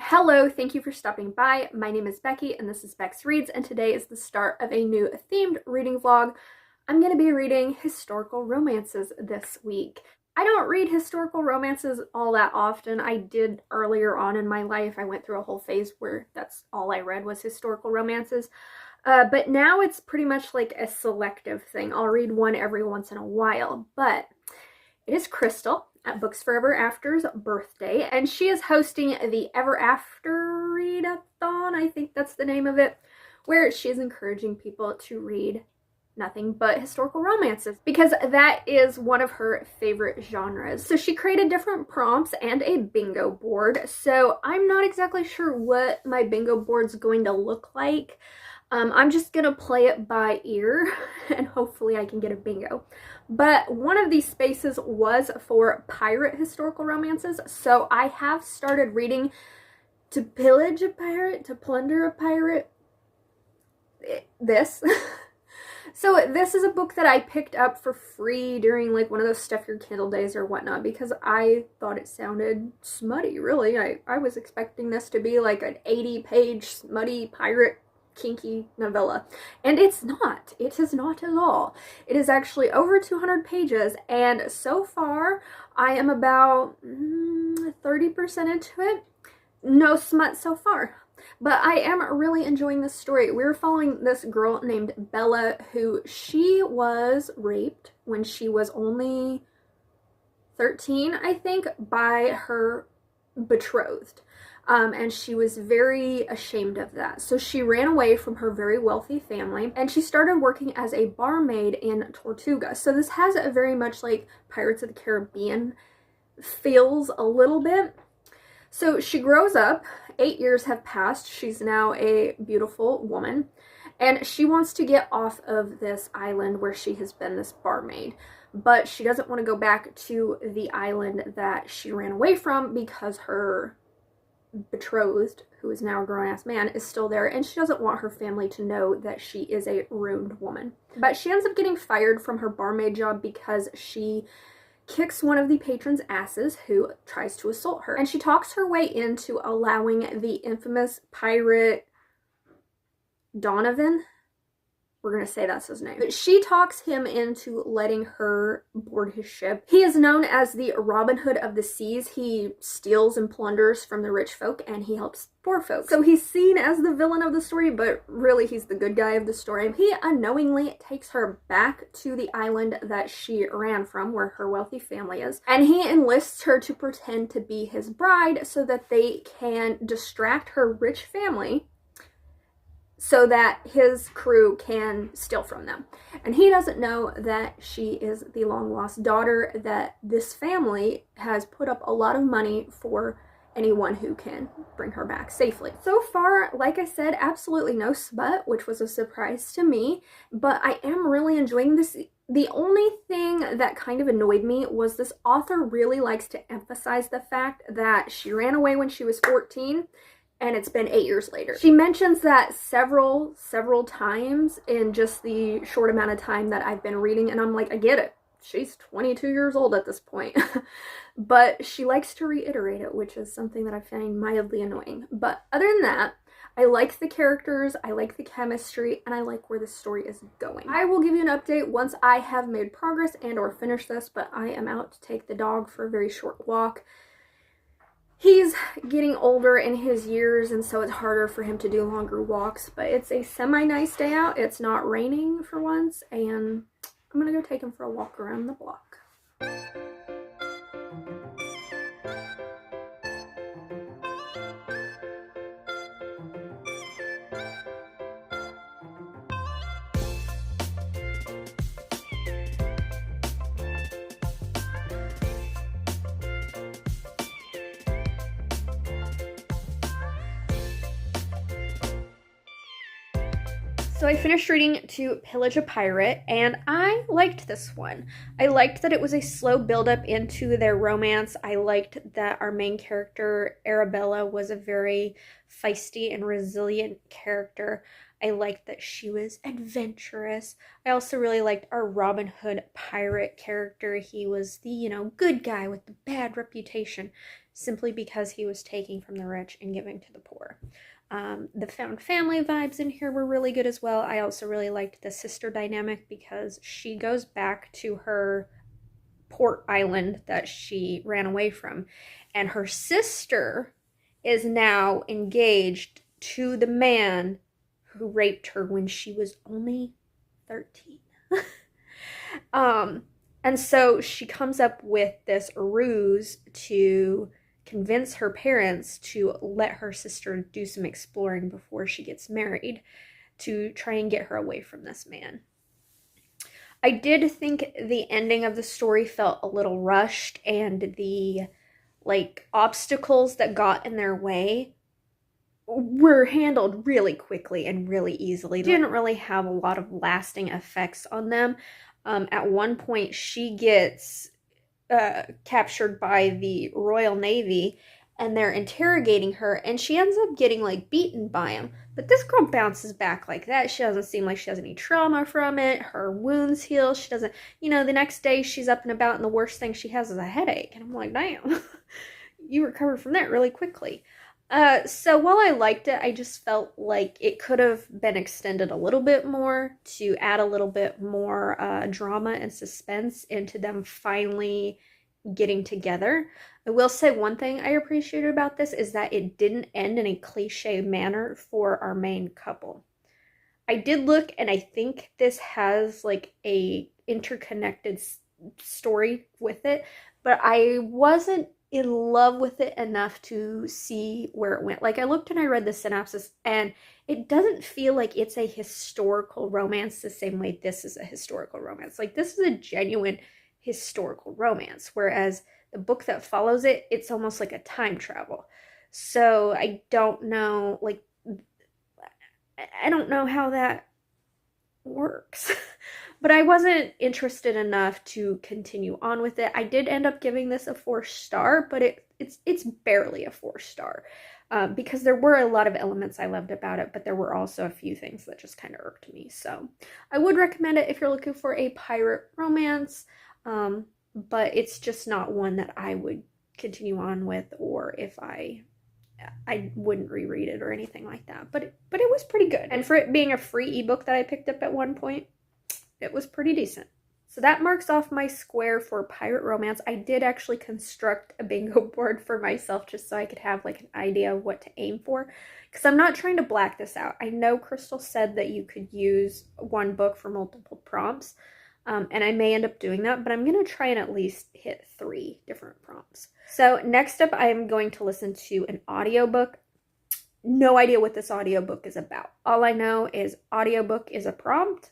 Hello, thank you for stopping by. My name is Becky and this is Bex Reads, and today is the start of a new themed reading vlog. I'm going to be reading historical romances this week. I don't read historical romances all that often. I did earlier on in my life. I went through a whole phase where that's all I read was historical romances. But now it's pretty much like a selective thing. I'll read one every once in a while, but it is Crystal at Books for Ever After's birthday, and she is hosting the Ever After Readathon, I think that's the name of it, where she is encouraging people to read nothing but historical romances because that is one of her favorite genres. So she created different prompts and a bingo board. So I'm not exactly sure what my bingo board's going to look like. I'm just gonna play it by ear and hopefully I can get a bingo. But one of these spaces was for pirate historical romances, so I have started reading To Pillage a Pirate, To Plunder a Pirate, this. So this is a book that I picked up for free during like one of those stuff your Kindle days or whatnot because I thought it sounded smutty, really. I was expecting this to be like an 80-page smutty pirate kinky novella, and it's not. It is not at all. It is actually over 200 pages, and so far I am about 30% into it. No smut so far, but I am really enjoying this story. We're following this girl named Bella, who she was raped when she was only 13, I think, by her betrothed. And she was very ashamed of that. So she ran away from her very wealthy family and she started working as a barmaid in Tortuga. So this has a very much like Pirates of the Caribbean feels a little bit. So she grows up, 8 years have passed, she's now a beautiful woman, and she wants to get off of this island where she has been this barmaid. But she doesn't want to go back to the island that she ran away from because her betrothed, who is now a grown-ass man, is still there, and she doesn't want her family to know that she is a ruined woman. But she ends up getting fired from her barmaid job because she kicks one of the patrons' asses who tries to assault her. And she talks her way into allowing the infamous pirate Donovan, we're going to say that's his name, but she talks him into letting her board his ship. He is known as the Robin Hood of the Seas. He steals and plunders from the rich folk and he helps poor folk. So he's seen as the villain of the story, but really he's the good guy of the story. He unknowingly takes her back to the island that she ran from, where her wealthy family is, and he enlists her to pretend to be his bride so that they can distract her rich family so that his crew can steal from them. And he doesn't know that she is the long-lost daughter that this family has put up a lot of money for anyone who can bring her back safely. So far, like I said, absolutely no smut, which was a surprise to me, but I am really enjoying this. The only thing that kind of annoyed me was this author really likes to emphasize the fact that she ran away when she was 14, and it's been 8 years later. She mentions that several times in just the short amount of time that I've been reading, and I'm like, I get it. She's 22 years old at this point. But she likes to reiterate it, which is something that I find mildly annoying. But other than that, I like the characters, I like the chemistry, and I like where the story is going. I will give you an update once I have made progress and or finished this, but I am out to take the dog for a very short walk. He's getting older in his years, and so it's harder for him to do longer walks, but it's a semi-nice day out. It's not raining for once, and I'm gonna go take him for a walk around the block. So I finished reading To Pillage a Pirate, and I liked this one. I liked that it was a slow build-up into their romance. I liked that our main character, Arabella, was a very feisty and resilient character. I liked that she was adventurous. I also really liked our Robin Hood pirate character. He was the, good guy with the bad reputation. simply because he was taking from the rich and giving to the poor. The found family vibes in here were really good as well. I also really liked the sister dynamic because she goes back to her port island that she ran away from, and her sister is now engaged to the man who raped her when she was only 13. And so she comes up with this ruse to convince her parents to let her sister do some exploring before she gets married to try and get her away from this man. I did think the ending of the story felt a little rushed, and the obstacles that got in their way were handled really quickly and really easily. Didn't really have a lot of lasting effects on them. At one point, she gets captured by the Royal Navy, and they're interrogating her, and she ends up getting beaten by them. But this girl bounces back like that. She doesn't seem like she has any trauma from it. Her wounds heal. She doesn't, the next day she's up and about, and the worst thing she has is a headache. And I'm like, damn, you recovered from that really quickly. So while I liked it, I just felt like it could have been extended a little bit more to add a little bit more drama and suspense into them finally getting together. I will say one thing I appreciated about this is that it didn't end in a cliche manner for our main couple. I did look, and I think this has a interconnected story with it, but I wasn't in love with it enough to see where it went. I looked and I read the synopsis, and it doesn't feel like it's a historical romance the same way this is a historical romance. This is a genuine historical romance, whereas the book that follows it, it's almost like a time travel. So I don't know, I don't know how that works. But I wasn't interested enough to continue on with it. I did end up giving this a 4-star, but it's barely a 4-star because there were a lot of elements I loved about it, but there were also a few things that just kind of irked me. So I would recommend it if you're looking for a pirate romance, but it's just not one that I would continue on with, or if I wouldn't reread it or anything like that. But it was pretty good. And for it being a free ebook that I picked up at one point, it was pretty decent. So that marks off my square for pirate romance. I did actually construct a bingo board for myself just so I could have an idea of what to aim for, because I'm not trying to black this out. I know Crystal said that you could use one book for multiple prompts, and I may end up doing that, but I'm going to try and at least hit 3 different prompts. So next up, I am going to listen to an audiobook. No idea what this audiobook is about. All I know is audiobook is a prompt.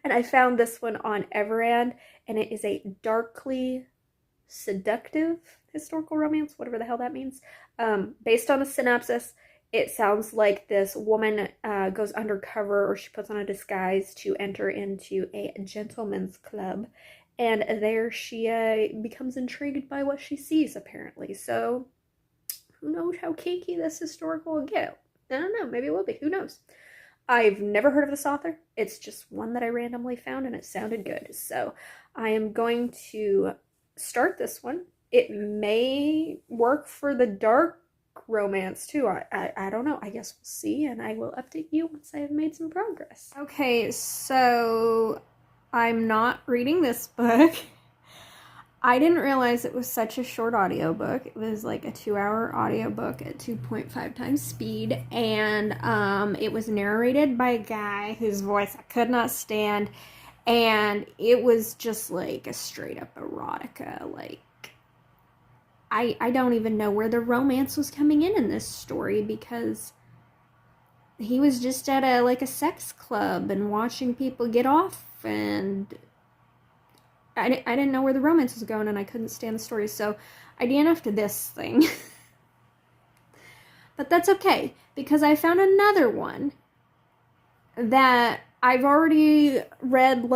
And I found this one on Everand, and it is a darkly seductive historical romance, whatever the hell that means. Based on a synopsis, it sounds like this woman goes undercover, or she puts on a disguise to enter into a gentleman's club, and there she becomes intrigued by what she sees, apparently. So who knows how kinky this historical will get? I don't know, maybe it will be, who knows? I've never heard of this author. It's just one that I randomly found, and it sounded good. So I am going to start this one. It may work for the dark romance too. I don't know. I guess we'll see, and I will update you once I have made some progress. Okay, so I'm not reading this book. I didn't realize it was such a short audiobook. It was a 2-hour audiobook at 2.5 times speed, and it was narrated by a guy whose voice I could not stand, and it was just a straight up erotica. I don't even know where the romance was coming in this story, because he was just at a sex club and watching people get off, and I didn't know where the romance was going, and I couldn't stand the story, so I DNF'd this thing. But that's okay, because I found another one that I've already read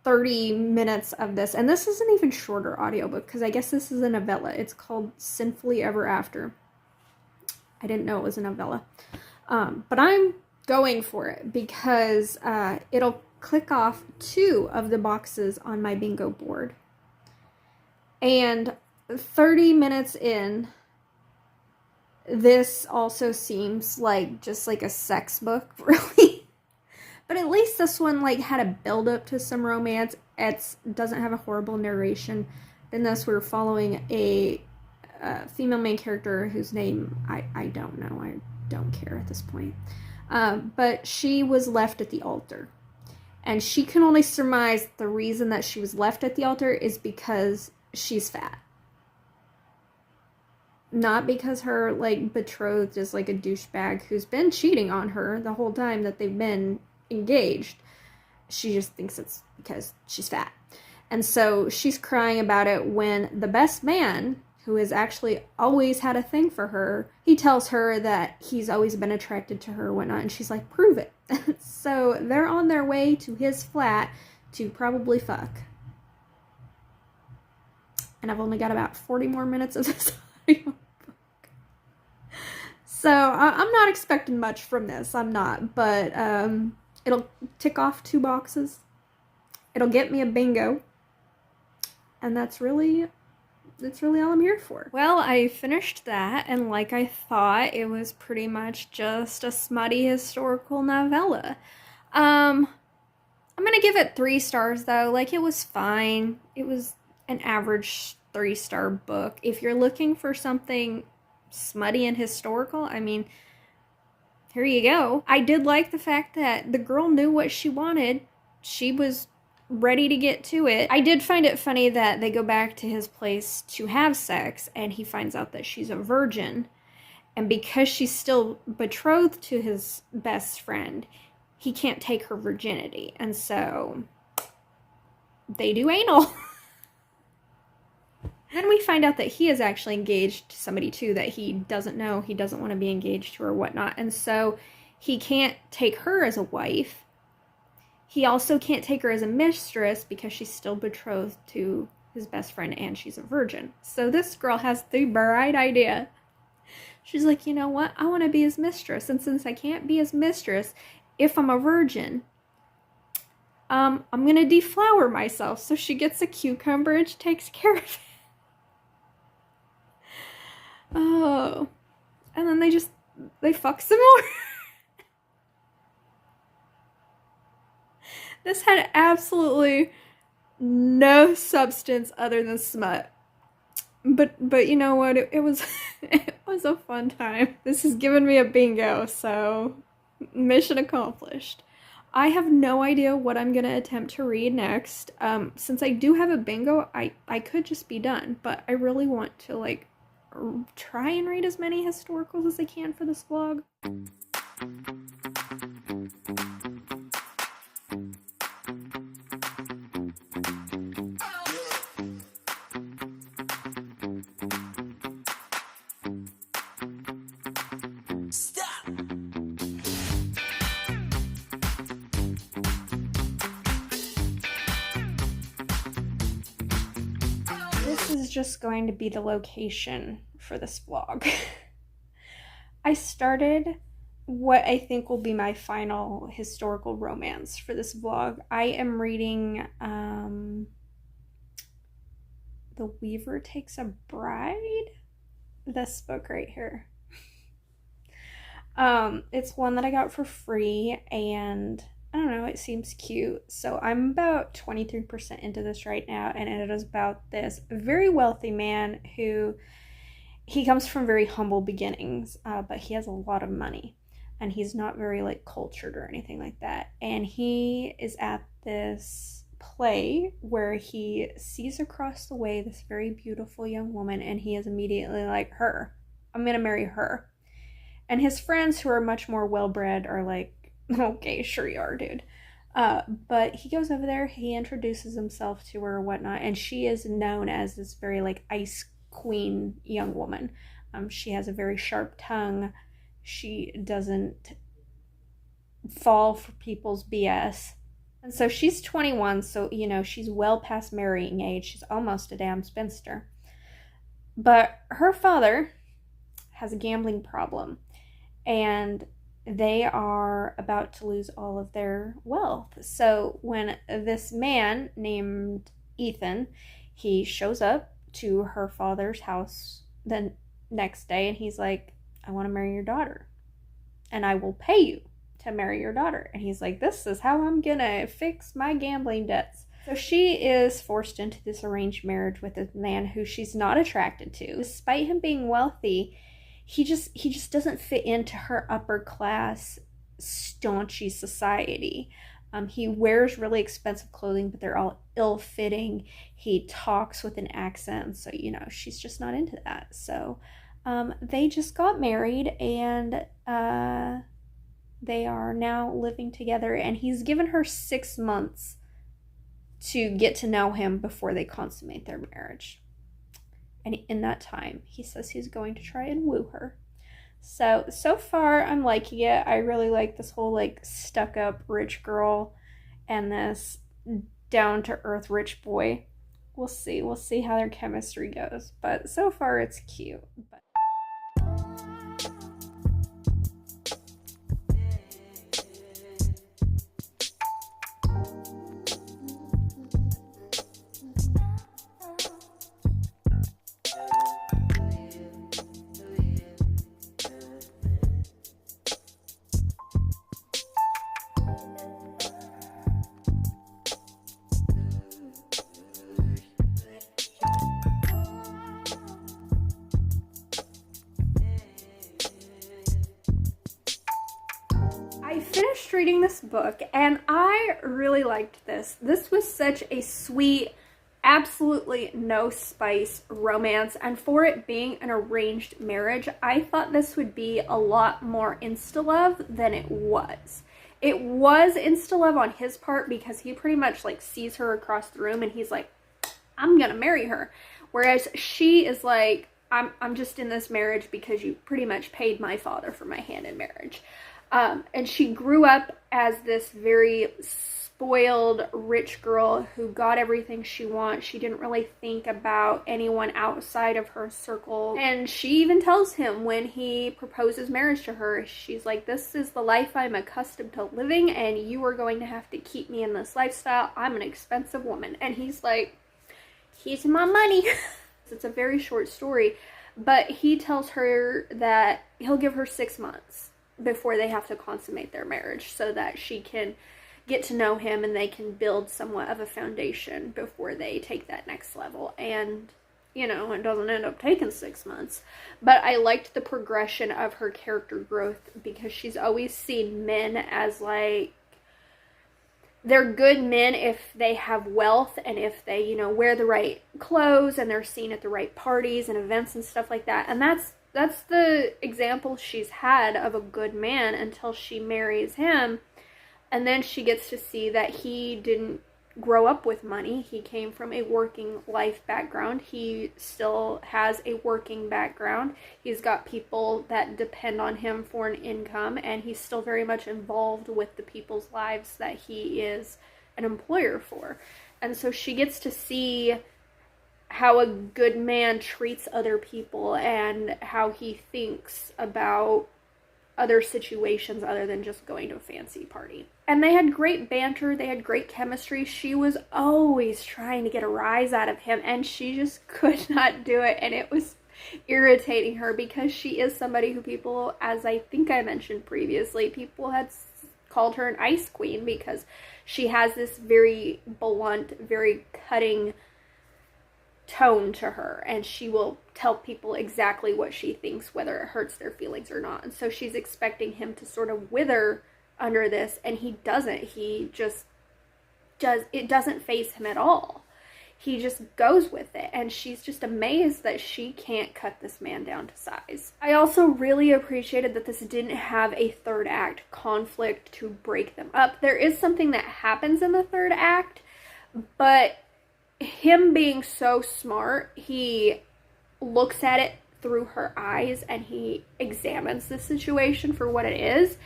30 minutes of this, and this is an even shorter audiobook, because I guess this is a novella. It's called Sinfully Ever After. I didn't know it was a novella. But I'm going for it, because it'll click off 2 of the boxes on my bingo board. And 30 minutes in, this also seems like just like a sex book, really. But at least this one like had a build up to some romance. It doesn't have a horrible narration. In this, we're following a female main character whose name I don't know. I don't care at this point. But she was left at the altar. And she can only surmise the reason that she was left at the altar is because she's fat. Not because her, like, betrothed is, like, a douchebag who's been cheating on her the whole time that they've been engaged. She just thinks it's because she's fat. And so she's crying about it when the best man, who has actually always had a thing for her, he tells her that he's always been attracted to her and whatnot, and she's like, prove it. So they're on their way to his flat to probably fuck. And I've only got about 40 more minutes of this audiobook. So I'm not expecting much from this. I'm not. But it'll tick off 2 boxes. It'll get me a bingo. And that's really all I'm here for. Well, I finished that, and like I thought, it was pretty much just a smutty historical novella. I'm gonna give it 3 stars, though. Like, it was fine. It was an average 3-star book. If you're looking for something smutty and historical, I mean, here you go. I did like the fact that the girl knew what she wanted. She was ready to get to it. I did find it funny that they go back to his place to have sex, and he finds out that she's a virgin. And because she's still betrothed to his best friend, he can't take her virginity. And so they do anal. Then we find out that he is actually engaged to somebody too that he doesn't know. He doesn't want to be engaged to or whatnot. And so he can't take her as a wife. He also can't take her as a mistress because she's still betrothed to his best friend and she's a virgin. So this girl has the bright idea. She's like, you know what? I want to be his mistress. And since I can't be his mistress if I'm a virgin, I'm going to deflower myself. So she gets a cucumber and she takes care of it. Oh. And then they fuck some more. This had absolutely no substance other than smut. But you know what? It was it was a fun time. This has given me a bingo, so mission accomplished. I have no idea what I'm going to attempt to read next. Since I do have a bingo, I could just be done, but I really want to, like, try and read as many historicals as I can for this vlog. Just going to be the location for this vlog. I started what I think will be my final historical romance for this vlog. I am reading The Weaver Takes a Bride. This book right here. It's one that I got for free, and I don't know, it seems cute. So I'm about 23% into this right now, and it is about this very wealthy man who, he comes from very humble beginnings, but he has a lot of money, and he's not very, like, cultured or anything like that. And he is at this play where he sees across the way this very beautiful young woman, and he is immediately like, her, I'm gonna marry her. And his friends, who are much more well-bred, are like, okay, sure you are, dude. But he goes over there, he introduces himself to her or whatnot, and she is known as this very, like, ice queen young woman. She has a very sharp tongue. She doesn't fall for people's BS. And so she's 21, so, you know, she's well past marrying age. She's almost a damn spinster. But her father has a gambling problem, and they are about to lose all of their wealth. So when this man named Ethan, he shows up to her father's house the next day, and he's like, I want to marry your daughter, and I will pay you to marry your daughter. And he's like, this is how I'm gonna fix my gambling debts. So she is forced into this arranged marriage with a man who she's not attracted to. Despite him being wealthy, he just doesn't fit into her upper class, staunchy society. He wears really expensive clothing, but they're all ill-fitting. He talks with an accent, so, you know, she's just not into that. So they just got married, and they are now living together, and he's given her 6 months to get to know him before they consummate their marriage. And in that time, he says he's going to try and woo her. So far, I'm liking it. I really like this whole, like, stuck-up rich girl and this down-to-earth rich boy. We'll see. We'll see how their chemistry goes. But so far, it's cute. I finished reading this book, and I really liked this. This was such a sweet, absolutely no spice romance, and for it being an arranged marriage, I thought this would be a lot more insta-love than it was. It was insta-love on his part because he pretty much, like, sees her across the room and he's like, I'm gonna marry her. Whereas she is like, I'm just in this marriage because you pretty much paid my father for my hand in marriage. And she grew up as this very spoiled rich girl who got everything she wants. She didn't really think about anyone outside of her circle. And she even tells him when he proposes marriage to her, she's like, this is the life I'm accustomed to living, and you are going to have to keep me in this lifestyle. I'm an expensive woman. And he's like, here's my money. It's a very short story, but he tells her that he'll give her 6 months before they have to consummate their marriage so that she can get to know him and they can build somewhat of a foundation before they take that next level. And, you know, it doesn't end up taking 6 months. But I liked the progression of her character growth because she's always seen men as, like, they're good men if they have wealth and if they, you know, wear the right clothes and they're seen at the right parties and events and stuff like that. And that's the example she's had of a good man until she marries him. And then she gets to see that he didn't grow up with money. He came from a working life background. He still has a working background. He's got people that depend on him for an income, and he's still very much involved with the people's lives that he is an employer for. And so she gets to see how a good man treats other people and how he thinks about other situations other than just going to a fancy party. And they had great banter, they had great chemistry. She was always trying to get a rise out of him, and she just could not do it, and it was irritating her because she is somebody who people, as I think I mentioned previously, people had called her an ice queen because she has this very blunt, very cutting tone to her, and she will tell people exactly what she thinks, whether it hurts their feelings or not. And so she's expecting him to sort of wither under this, and he doesn't. He just does, it doesn't faze him at all. He just goes with it, and she's just amazed that she can't cut this man down to size. I also really appreciated that this didn't have a third act conflict to break them up. There is something that happens in the third act, but him being so smart, he looks at it through her eyes and he examines the situation for what it is,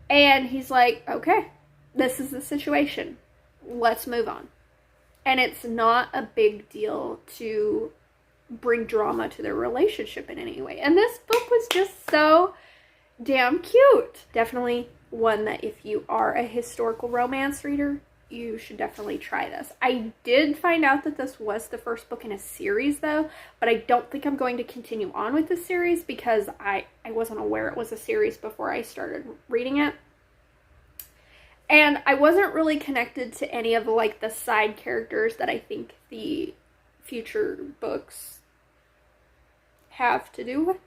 and he's like, okay, this is the situation, let's move on. And it's not a big deal to bring drama to their relationship in any way. And this book was just so damn cute. Definitely one that if you are a historical romance reader, you should definitely try this. I did find out that this was the first book in a series though, but I don't think I'm going to continue on with the series because I wasn't aware it was a series before I started reading it. And I wasn't really connected to any of like the side characters that I think the future books have to do with.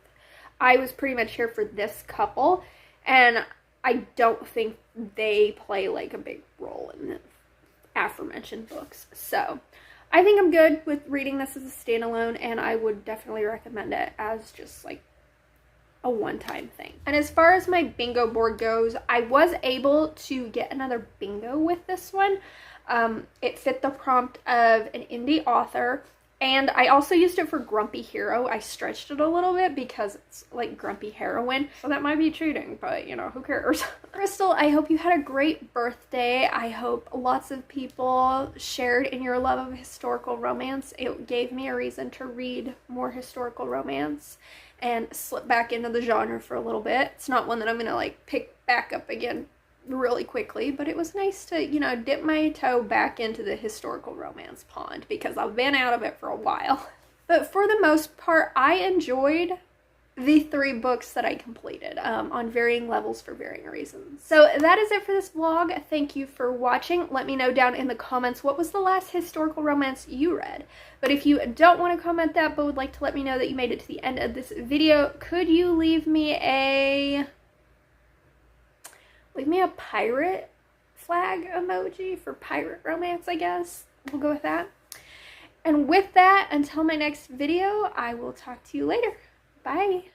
I was pretty much here for this couple, and I don't think they play like a big role in the aforementioned books. So I think I'm good with reading this as a standalone, and I would definitely recommend it as just like a one-time thing. And as far as my bingo board goes, I was able to get another bingo with this one. It fit the prompt of an indie author, and I also used it for Grumpy Hero. I stretched it a little bit because it's like Grumpy Heroine, so that might be cheating, but you know, who cares? Crystal, I hope you had a great birthday. I hope lots of people shared in your love of historical romance. It gave me a reason to read more historical romance and slip back into the genre for a little bit. It's not one that I'm gonna like pick back up again really quickly, but it was nice to, you know, dip my toe back into the historical romance pond because I've been out of it for a while. But for the most part, I enjoyed the 3 books that I completed on varying levels for varying reasons. So that is it for this vlog. Thank you for watching. Let me know down in the comments what was the last historical romance you read. But if you don't want to comment that but would like to let me know that you made it to the end of this video, could you leave me a pirate flag emoji for pirate romance, I guess. We'll go with that. And with that, until my next video, I will talk to you later. Bye.